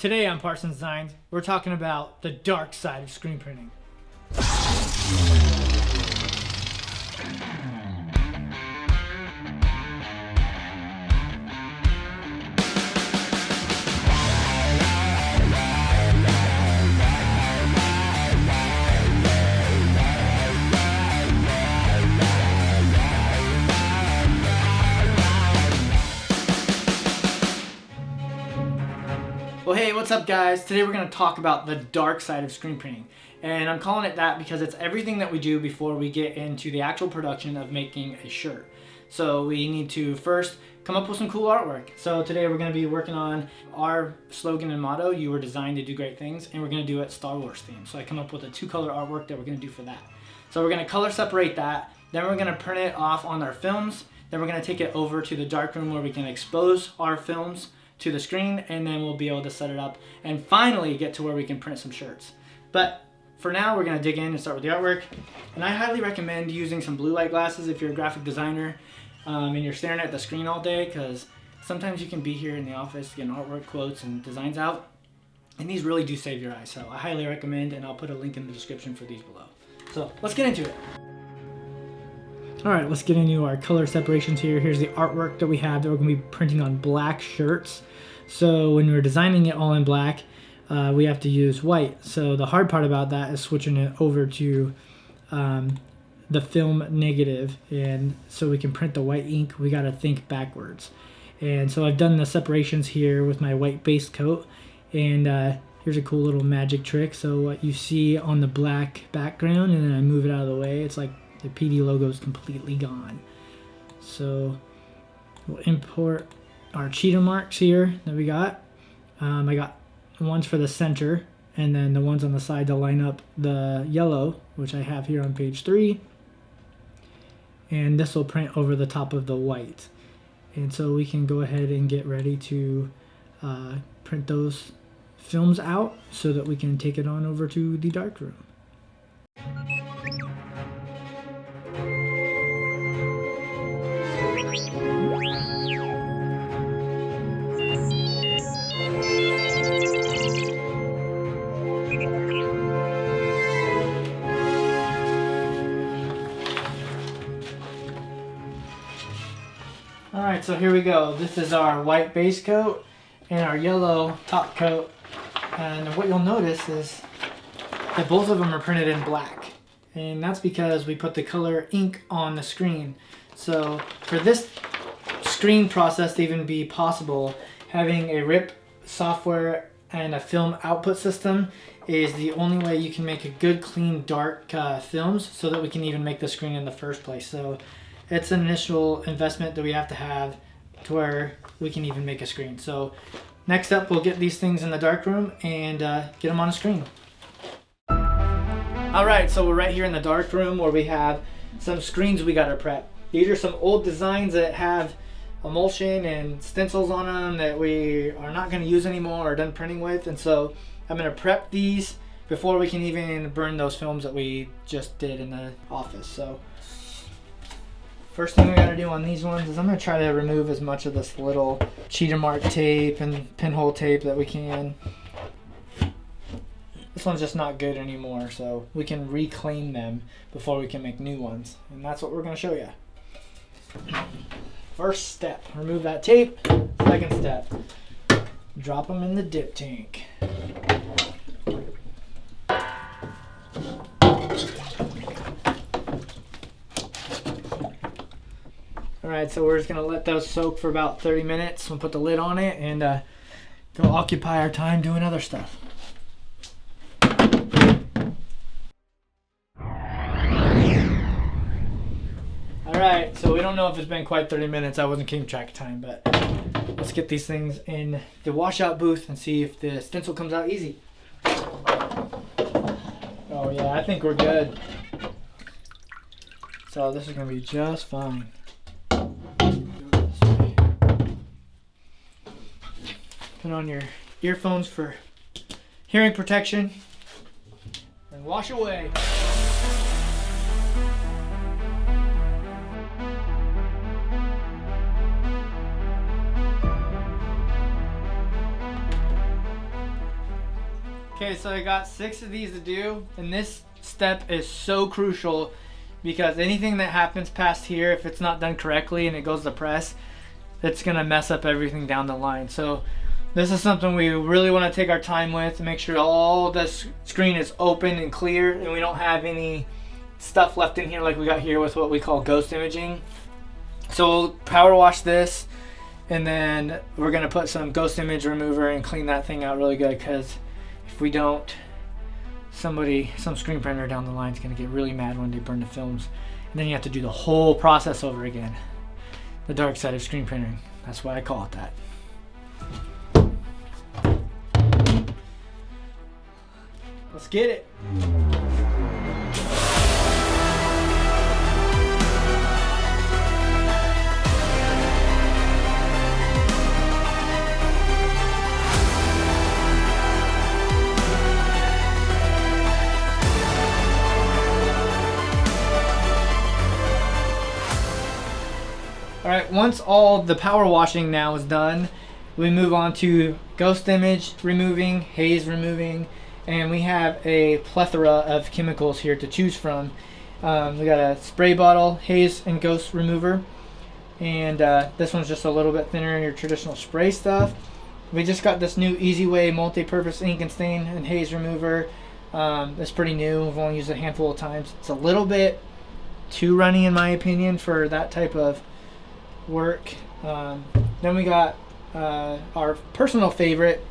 Today on Parsons Designs, we're talking about the dark side of screen printing. Well, hey, what's up guys? Today we're going to talk about the dark side of screen printing. And I'm calling it that because it's everything that we do before we get into the actual production of making a shirt. So we need to first come up with some cool artwork. So today we're going to be working on our slogan and motto, "You were designed to do great things," and we're going to do it Star Wars theme. So I come up with a 2-color artwork that we're going to do for that. So we're going to color separate that, then we're going to print it off on our films, then we're going to take it over to the darkroom where we can expose our films to the screen, and then we'll be able to set it up and finally get to where we can print some shirts. But for now, we're going to dig in and start with the artwork. And I highly recommend using some blue light glasses if you're a graphic designer and you're staring at the screen all day, because sometimes you can be here in the office getting artwork, quotes, and designs out, and these really do save your eyes. So I highly recommend, and I'll put a link in the description for these below. So let's get into it. All right, let's get into our color separations here. Here's the artwork that we have that we're going to be printing on black shirts. So when we're designing it all in black, we have to use white. So the hard part about that is switching it over to the film negative, and so we can print the white ink, we got to think backwards. And so I've done the separations here with my white base coat, and here's a cool little magic trick. So what you see on the black background, and then I move it out of the way, it's like the PD logo is completely gone. So we'll import our cheater marks here that we got. I got ones for the center, and then the ones on the side to line up the yellow, which I have here on page 3. And this will print over the top of the white. And so we can go ahead and get ready to print those films out so that we can take it on over to the darkroom. Alright, so here we go. This is our white base coat and our yellow top coat. And what you'll notice is that both of them are printed in black. And that's because we put the color ink on the screen. So for this screen process to even be possible, having a RIP software and a film output system is the only way you can make a good, clean, dark films so that we can even make the screen in the first place. So it's an initial investment that we have to where we can even make a screen. So next up, we'll get these things in the darkroom and get them on a screen. All right, so we're right here in the darkroom where we have some screens we got to prep. These are some old designs that have emulsion and stencils on them that we are not going to use anymore or done printing with. And so I'm going to prep these before we can even burn those films that we just did in the office. So first thing we got to do on these ones is I'm going to try to remove as much of this little cheater mark tape and pinhole tape that we can. This one's just not good anymore, so we can reclaim them before we can make new ones. And that's what we're going to show you. First step, remove that tape. Second step, drop them in the dip tank. Alright, so we're just going to let those soak for about 30 minutes. We'll put the lid on it and go occupy our time doing other stuff. Alright, so we don't know if it's been quite 30 minutes. I wasn't keeping track of time, but let's get these things in the washout booth and see if the stencil comes out easy. Oh yeah, I think we're good. So this is going to be just fine. Put on your earphones for hearing protection and wash away. Okay, so I got 6 of these to do, and this step is so crucial because anything that happens past here, if it's not done correctly and it goes to press, it's gonna mess up everything down the line. So this is something we really want to take our time with to make sure all the screen is open and clear and we don't have any stuff left in here like we got here with what we call ghost imaging. So we'll power wash this, and then we're gonna put some ghost image remover and clean that thing out really good, because if we don't, some screen printer down the line is gonna get really mad when they burn the films, and then you have to do the whole process over again. The dark side of screen printing. That's why I call it that. Let's get it. Alright, once all the power washing now is done, we move on to ghost image removing, haze removing, and we have a plethora of chemicals here to choose from. We got a spray bottle, haze and ghost remover, and this one's just a little bit thinner than your traditional spray stuff. We just got this new Easy Way multi-purpose ink and stain and haze remover. It's pretty new, we've only used it a handful of times. It's a little bit too runny in my opinion for that type of work. Then we got our personal favorite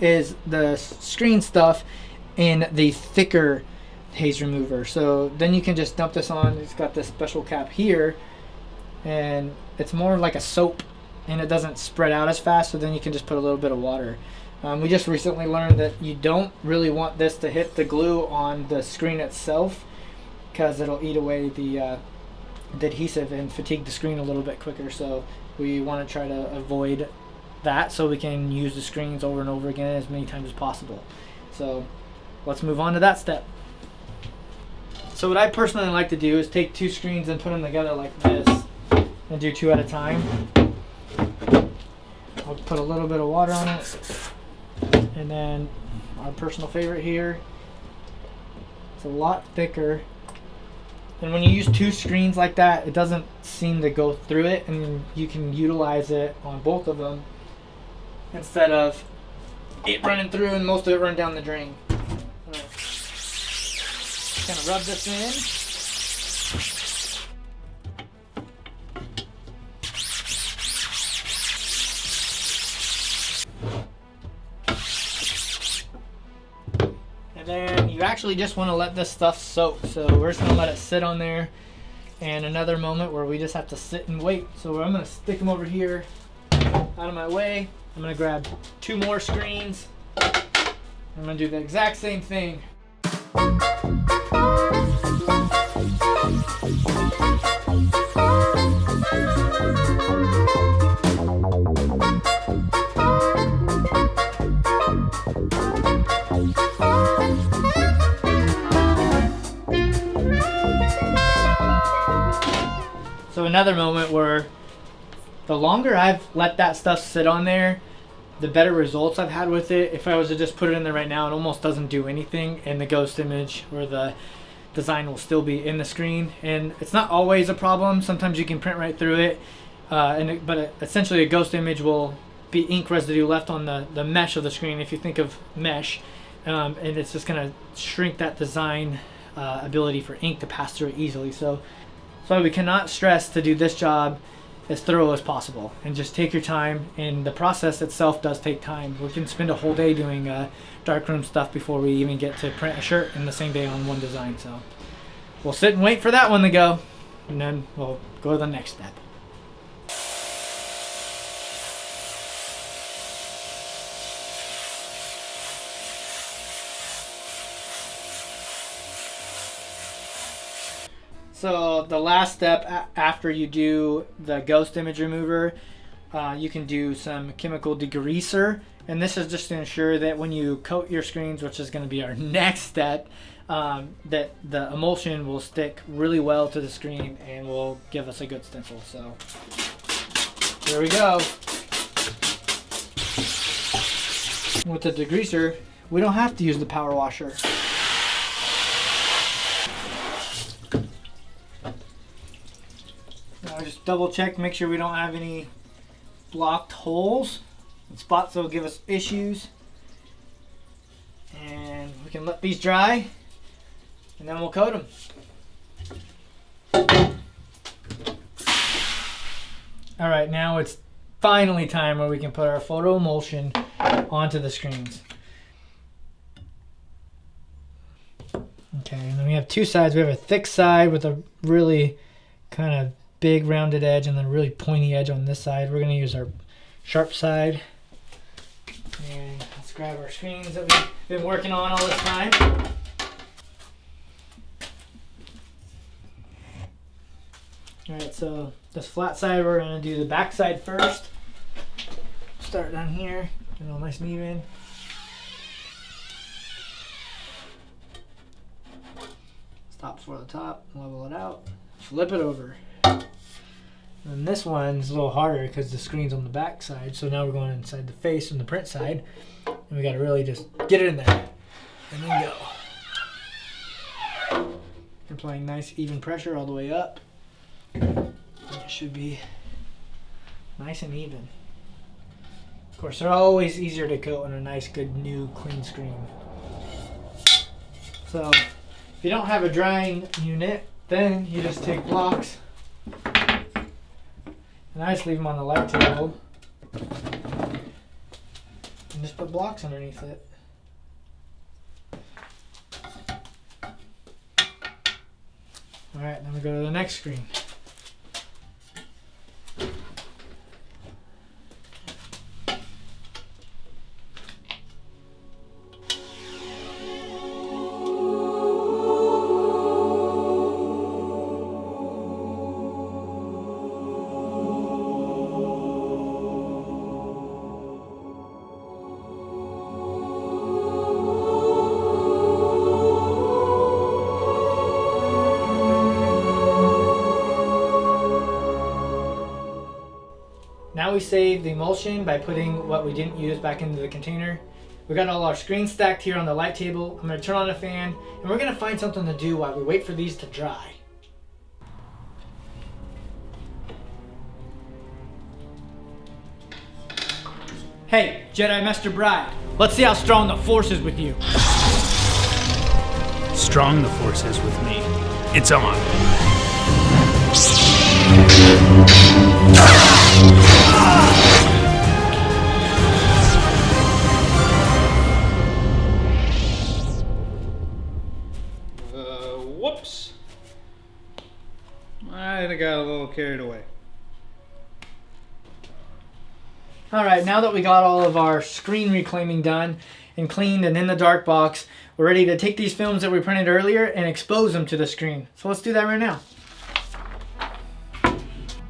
is the screen stuff in the thicker haze remover. So then you can just dump this on. It's got this special cap here, and it's more like a soap, and it doesn't spread out as fast, so then you can just put a little bit of water. We just recently learned that you don't really want this to hit the glue on the screen itself, because it'll eat away the adhesive and fatigue the screen a little bit quicker. So we want to try to avoid that so we can use the screens over and over again as many times as possible. So let's move on to that step. So what I personally like to do is take 2 screens and put them together like this and do 2 at a time. I'll put a little bit of water on it, and then our personal favorite here, it's a lot thicker. And when you use 2 screens like that, it doesn't seem to go through it, and you can utilize it on both of them instead of it running through and most of it run down the drain. Kind of rub this in. And then you actually just want to let this stuff soak. So we're just going to let it sit on there, and another moment where we just have to sit and wait. So I'm going to stick them over here out of my way. I'm going to grab 2 more screens. I'm going to do the exact same thing. So another moment where the longer I've let that stuff sit on there, the better results I've had with it. If I was to just put it in there right now, it almost doesn't do anything, and the ghost image or the design will still be in the screen. And it's not always a problem. Sometimes you can print right through it, but essentially a ghost image will be ink residue left on the mesh of the screen, if you think of mesh, and it's just going to shrink that design ability for ink to pass through it easily. So we cannot stress to do this job as thorough as possible, and just take your time. And the process itself does take time. We can spend a whole day doing darkroom stuff before we even get to print a shirt in the same day on one design. So we'll sit and wait for that one to go, and then we'll go to the next step. So the last step after you do the ghost image remover, you can do some chemical degreaser, and this is just to ensure that when you coat your screens, which is going to be our next step, that the emulsion will stick really well to the screen and will give us a good stencil. So here we go. With the degreaser, we don't have to use the power washer. Now just double check, make sure we don't have any blocked holes and spots that will give us issues. And we can let these dry, and then we'll coat them. All right, now it's finally time where we can put our photo emulsion onto the screens. Okay, and then we have two sides. We have a thick side with a really kind of big rounded edge and then a really pointy edge on this side. We're going to use our sharp side. And let's grab our screens that we've been working on all this time. Alright, so this flat side, we're going to do the back side first. Start down here, get it all nice and even. Stop before the top, level it out, flip it over. And this one's a little harder because the screen's on the back side, so now we're going inside the face and the print side. And we got to really just get it in there and then go. Applying nice even pressure all the way up. It should be nice and even. Of course, they're always easier to coat on a nice, good, new, clean screen. So, if you don't have a drying unit, then you just take blocks and I just leave them on the light table and just put blocks underneath it. Alright, then we go to the next screen. Now we save the emulsion by putting what we didn't use back into the container. We got all our screens stacked here on the light table. I'm going to turn on a fan and we're going to find something to do while we wait for these to dry. Hey, Jedi Master Bride, let's see how strong the Force is with you. Strong the Force is with me. It's on. Whoops. I got a little carried away. Alright, now that we got all of our screen reclaiming done and cleaned and in the dark box, we're ready to take these films that we printed earlier and expose them to the screen. So let's do that right now.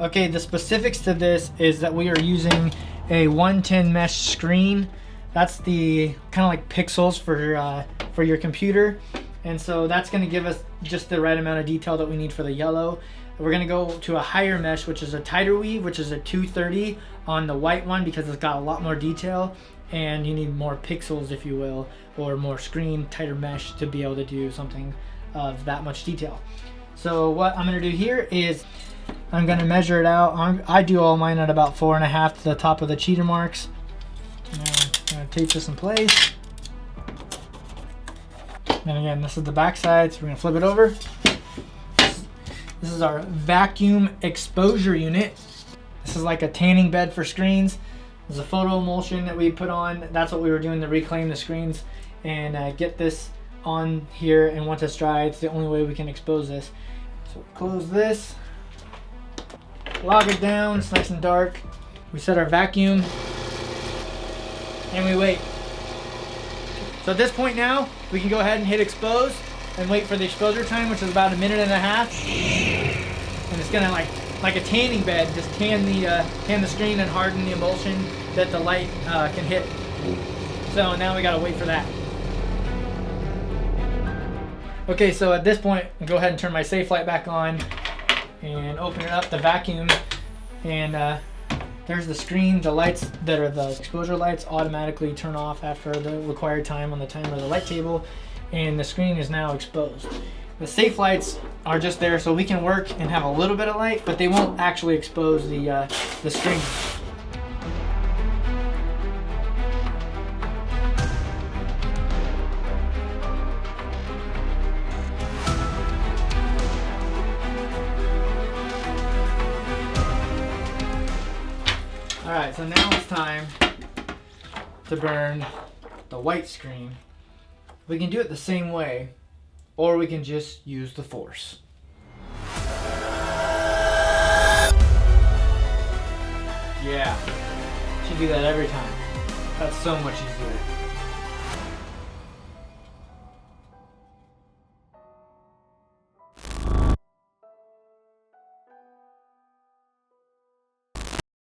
Okay, the specifics to this is that we are using a 110 mesh screen. That's the kind of like pixels for your computer. And so that's going to give us just the right amount of detail that we need for the yellow. We're going to go to a higher mesh, which is a tighter weave, which is a 230 on the white one because it's got a lot more detail and you need more pixels, if you will, or more screen, tighter mesh to be able to do something of that much detail. So what I'm going to do here is I'm going to measure it out. I do all mine at about 4.5 to the top of the cheater marks. Now I'm going to tape this in place. And again, this is the back side, so we're going to flip it over. This is our vacuum exposure unit. This is like a tanning bed for screens. There's a photo emulsion that we put on. That's what we were doing to reclaim the screens and get this on here. And once it's dry, it's the only way we can expose this. So close this, lock it down, it's nice and dark. We set our vacuum and we wait. So at this point now, we can go ahead and hit expose and wait for the exposure time, which is about 1.5 minutes. And it's gonna like a tanning bed, just tan the screen and harden the emulsion that the light can hit. So now we gotta wait for that. Okay, so at this point, I'll go ahead and turn my safe light back on and open it up, the vacuum, and there's the screen. The lights that are the exposure lights automatically turn off after the required time on the timer of the light table, and the screen is now exposed. The safe lights are just there so we can work and have a little bit of light, but they won't actually expose the screen. Alright, so now it's time to burn the white screen. We can do it the same way, or we can just use the force. Yeah, should do that every time. That's so much easier.